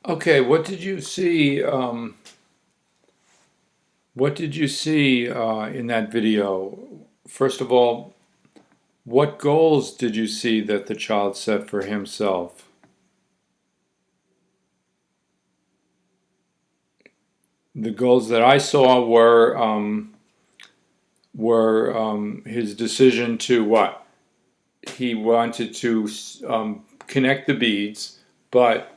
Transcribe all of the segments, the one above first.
Okay, what did you see? What did you see in that video? First of all, what goals did you see that the child set for himself? The goals that I saw were his decision to what? He wanted to connect the beads, but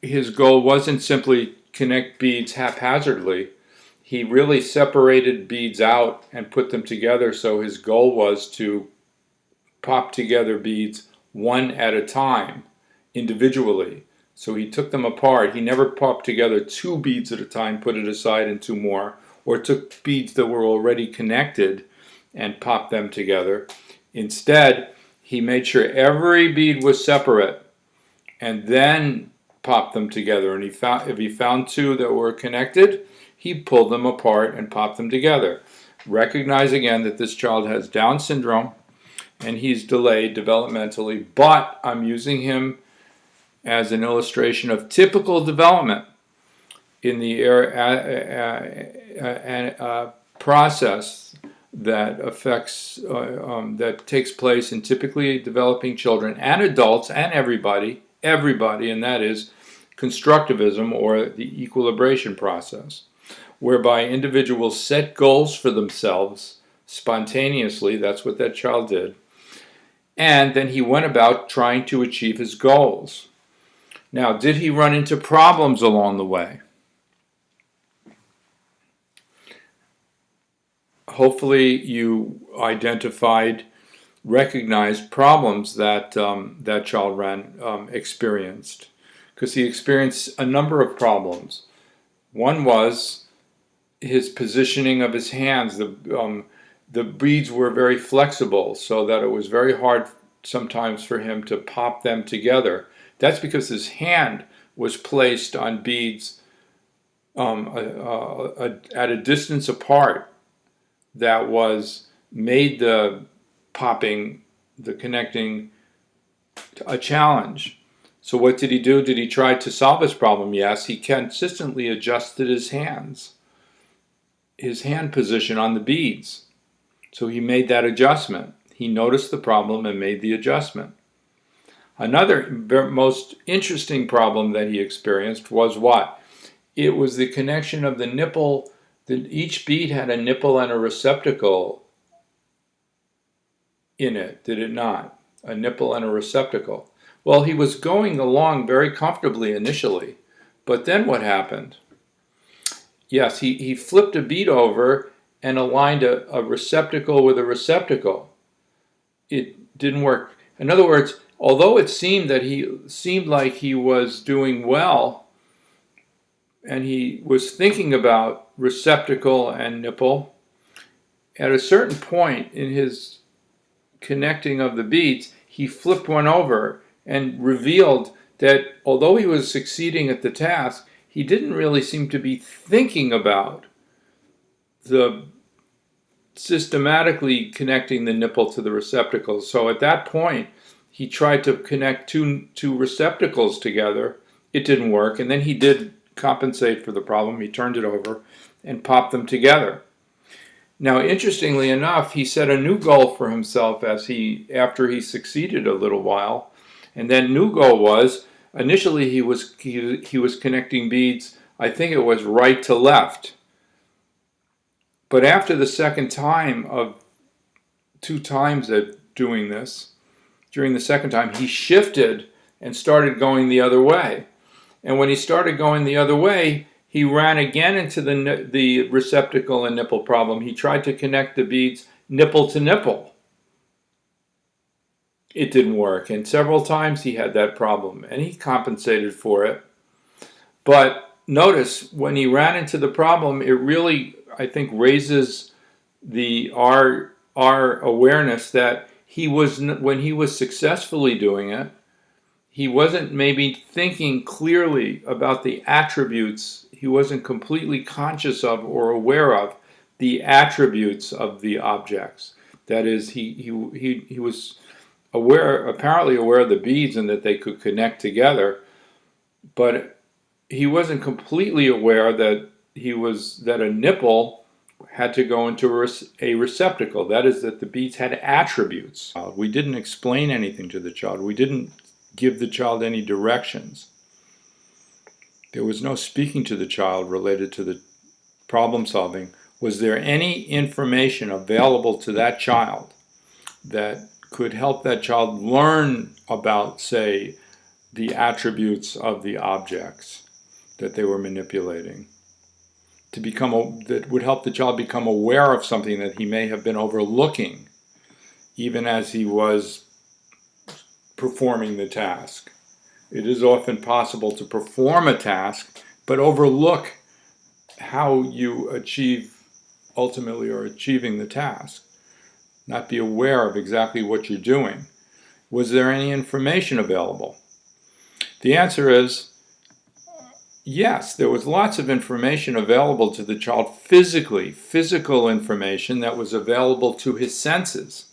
his goal wasn't simply connect beads haphazardly. He really separated beads out and put them together, so his goal was to pop together beads one at a time, individually. So he took them apart. He never popped together two beads at a time, put it aside, and two more, or took beads that were already connected and popped them together. Instead, he made sure every bead was separate and then popped them together. And if he found two that were connected, he pulled them apart and popped them together. Recognize again that this child has Down syndrome and he's delayed developmentally, but I'm using him as an illustration of typical development in the process that affects, that takes place in typically developing children and adults and everybody, and that is constructivism, or the equilibration process, whereby individuals set goals for themselves spontaneously. That's what that child did. And then he went about trying to achieve his goals. Now, did he run into problems along the way? Hopefully you recognized problems that that child experienced, because he experienced a number of problems. One was his positioning of his hands. The beads were very flexible, so that it was very hard sometimes for him to pop them together. That's because his hand was placed on beads at a distance apart that made the popping, the connecting, a challenge. So what did he do? Did he try to solve his problem? Yes, he consistently adjusted his hand position on the beads. So he made that adjustment. He noticed the problem and made the adjustment. Another most interesting problem that he experienced was what? It was the connection of the nipple. Each bead had a nipple and a receptacle in it, did it not? A nipple and a receptacle. Well, he was going along very comfortably initially, but then what happened? Yes, he flipped a bead over and aligned a receptacle with a receptacle. It didn't work. In other words, although it seemed like he was doing well, and he was thinking about receptacle and nipple, at a certain point in his connecting of the beads, he flipped one over and revealed that although he was succeeding at the task, he didn't really seem to be thinking about the systematically connecting the nipple to the receptacles. So at that point, he tried to connect two receptacles together. It didn't work, and then he did compensate for the problem. He turned it over and popped them together. Now, interestingly enough, he set a new goal for himself after he succeeded a little while, and that new goal was, initially he was connecting beads, I think it was right to left. But after the second time of 2 times at doing this, during the second time, he shifted and started going the other way. And when he started going the other way, he ran again into the receptacle and nipple problem. He tried to connect the beads nipple to nipple. It didn't work. And several times he had that problem, and he compensated for it. But notice, when he ran into the problem, it really, I think, raises our awareness that when he was successfully doing it, he wasn't maybe thinking clearly about the attributes. He wasn't completely conscious of or aware of the attributes of the objects. That is, he was apparently aware of the beads and that they could connect together, but he wasn't completely aware that that a nipple had to go into a receptacle. That is, that the beads had attributes. We didn't explain anything to the child. We didn't give the child any directions. There was no speaking to the child related to the problem solving. Was there any information available to that child that could help that child learn about, say, the attributes of the objects that they were manipulating, that would help the child become aware of something that he may have been overlooking even as he was performing the task? It is often possible to perform a task but overlook how you ultimately are achieving the task, not be aware of exactly what you're doing. Was there any information available? The answer is yes, there was lots of information available to the child physically, physical information that was available to his senses.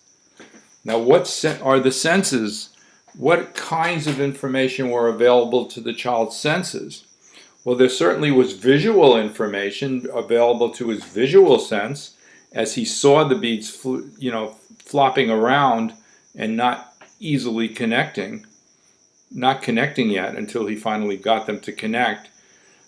Now, what are the senses? What kinds of information were available to the child's senses? Well, there certainly was visual information available to his visual sense as he saw the beads, flopping around and not easily connecting, not connecting yet until he finally got them to connect.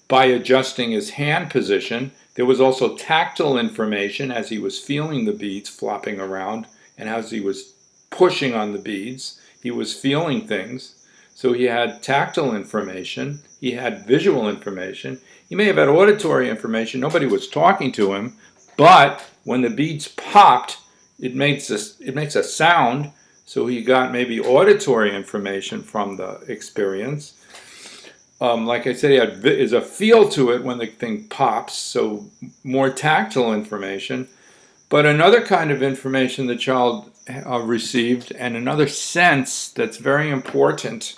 By adjusting his hand position, there was also tactile information as he was feeling the beads flopping around, and as he was pushing on the beads, he was feeling things. So he had tactile information, he had visual information, he may have had auditory information. Nobody was talking to him, but when the beads popped, it makes a sound, so he got maybe auditory information from the experience. Like I said, is a feel to it when the thing pops, so more tactile information. But another kind of information the child received, and another sense that's very important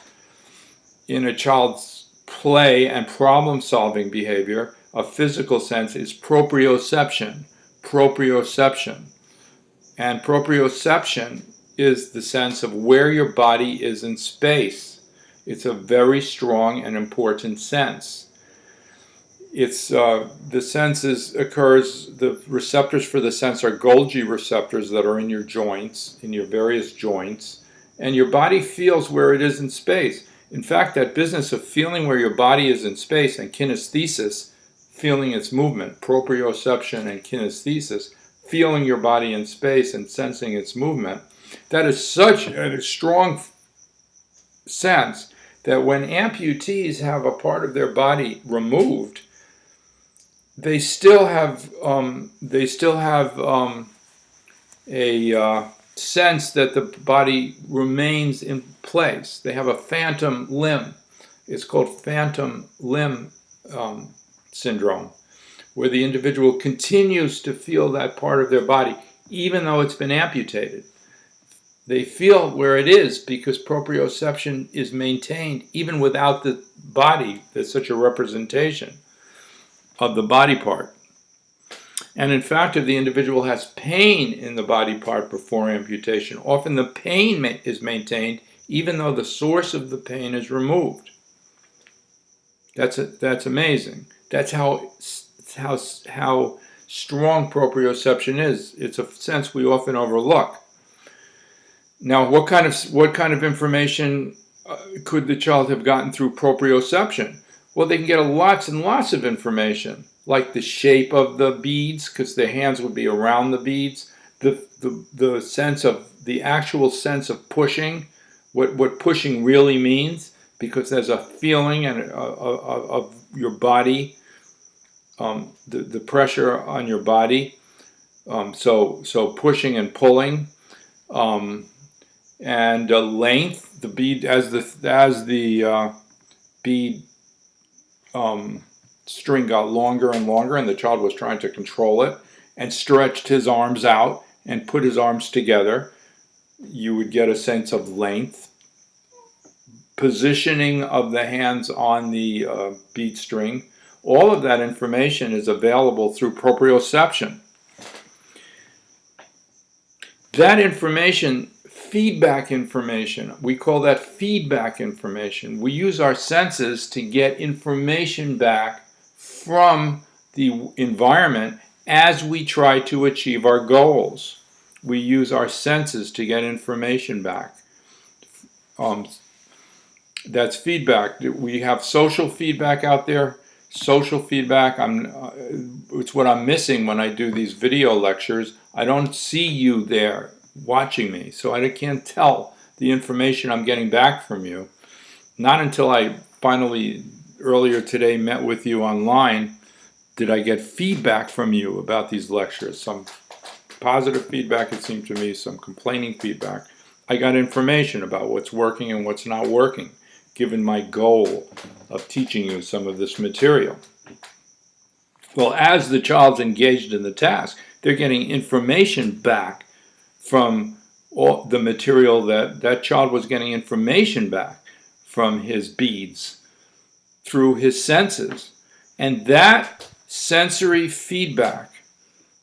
in a child's play and problem-solving behavior, a physical sense, is proprioception. Proprioception. And proprioception is the sense of where your body is in space. It's a very strong and important sense. It's the senses the receptors for the sense are Golgi receptors that are in your joints, in your various joints, and your body feels where it is in space. In fact, that business of feeling where your body is in space and kinesthesis, feeling its movement, proprioception and kinesthesis, feeling your body in space and sensing its movement, that is such a strong sense that when amputees have a part of their body removed, they still have a sense that the body remains in place. They have a phantom limb. It's called phantom limb syndrome, where the individual continues to feel that part of their body even though it's been amputated. They feel where it is because proprioception is maintained even without the body. There's such a representation of the body part. And in fact, if the individual has pain in the body part before amputation, often the pain is maintained even though the source of the pain is removed. That's amazing. That's how strong proprioception is. It's a sense we often overlook. Now, what kind of information could the child have gotten through proprioception? Well, they can get lots and lots of information, like the shape of the beads, because their hands would be around the beads, the sense of the actual sense of pushing, what pushing really means, because there's a feeling of your body, the pressure on your body, so pushing and pulling. And length, the bead, as the bead string got longer and longer, and the child was trying to control it, and stretched his arms out and put his arms together, you would get a sense of length. Positioning of the hands on the bead string, all of that information is available through proprioception. That information feedback information. We call that feedback information. We use our senses to get information back from the environment as we try to achieve our goals. We use our senses to get information back. That's feedback. We have social feedback out there. Social feedback, it's what I'm missing when I do these video lectures. I don't see you there watching me, so I can't tell the information I'm getting back from you. Not until I finally, earlier today, met with you online, did I get feedback from you about these lectures. Some positive feedback, it seemed to me, some complaining feedback. I got information about what's working and what's not working, given my goal of teaching you some of this material. Well, as the child's engaged in the task, they're getting information back from all the material that child was getting information back from his beads through his senses. And that sensory feedback,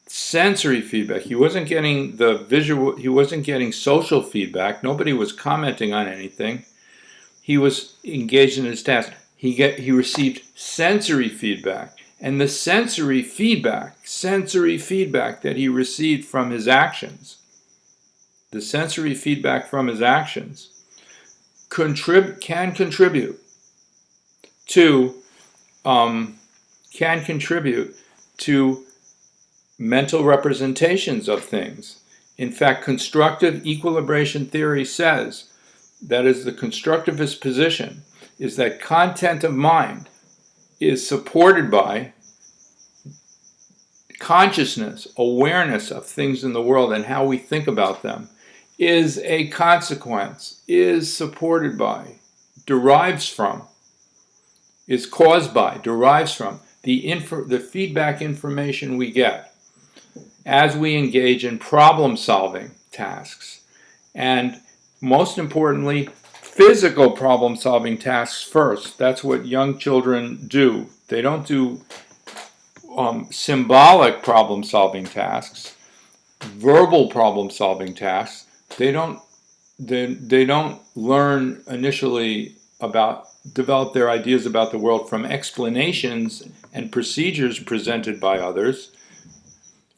he wasn't getting the visual, he wasn't getting social feedback, nobody was commenting on anything. He was engaged in his task. He received sensory feedback, and the sensory feedback that he received from his actions, can contribute to mental representations of things. In fact, constructive equilibration theory says, that is the constructivist position, is that content of mind is supported by consciousness, awareness of things in the world and how we think about them, is a consequence, is supported by, derives from, is caused by, derives from the feedback information we get as we engage in problem-solving tasks. And most importantly, physical problem-solving tasks first. That's what young children do. They don't do symbolic problem-solving tasks, verbal problem-solving tasks. They don't learn initially develop their ideas about the world from explanations and procedures presented by others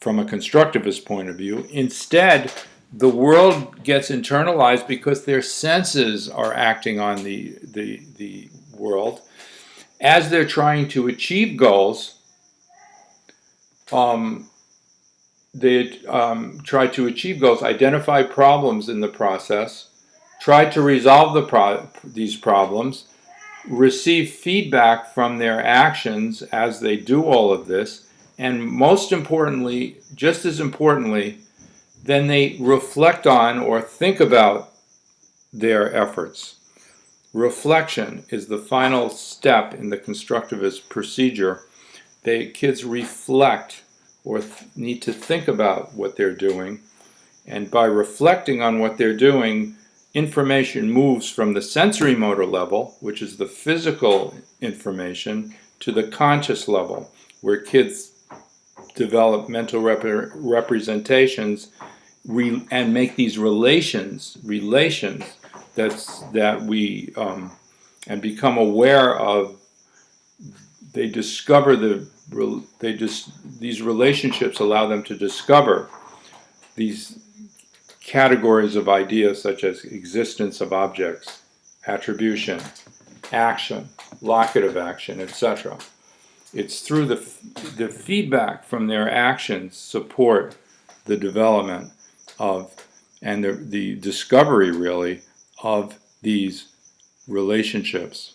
from a constructivist point of view. Instead, the world gets internalized because their senses are acting on the world. As they're trying to achieve goals, identify problems in the process, try to resolve these problems, receive feedback from their actions as they do all of this, and most importantly, just as importantly, then they reflect on or think about their efforts. Reflection is the final step in the constructivist procedure. Kids reflect or need to think about what they're doing, and by reflecting on what they're doing, information moves from the sensory motor level, which is the physical information, to the conscious level, where kids develop mental representations and make these relations that we and become aware of. They discover these relationships allow them to discover these categories of ideas such as existence of objects, attribution, action, locative action, etc. It's through the feedback from their actions support the development of and the discovery really of these relationships.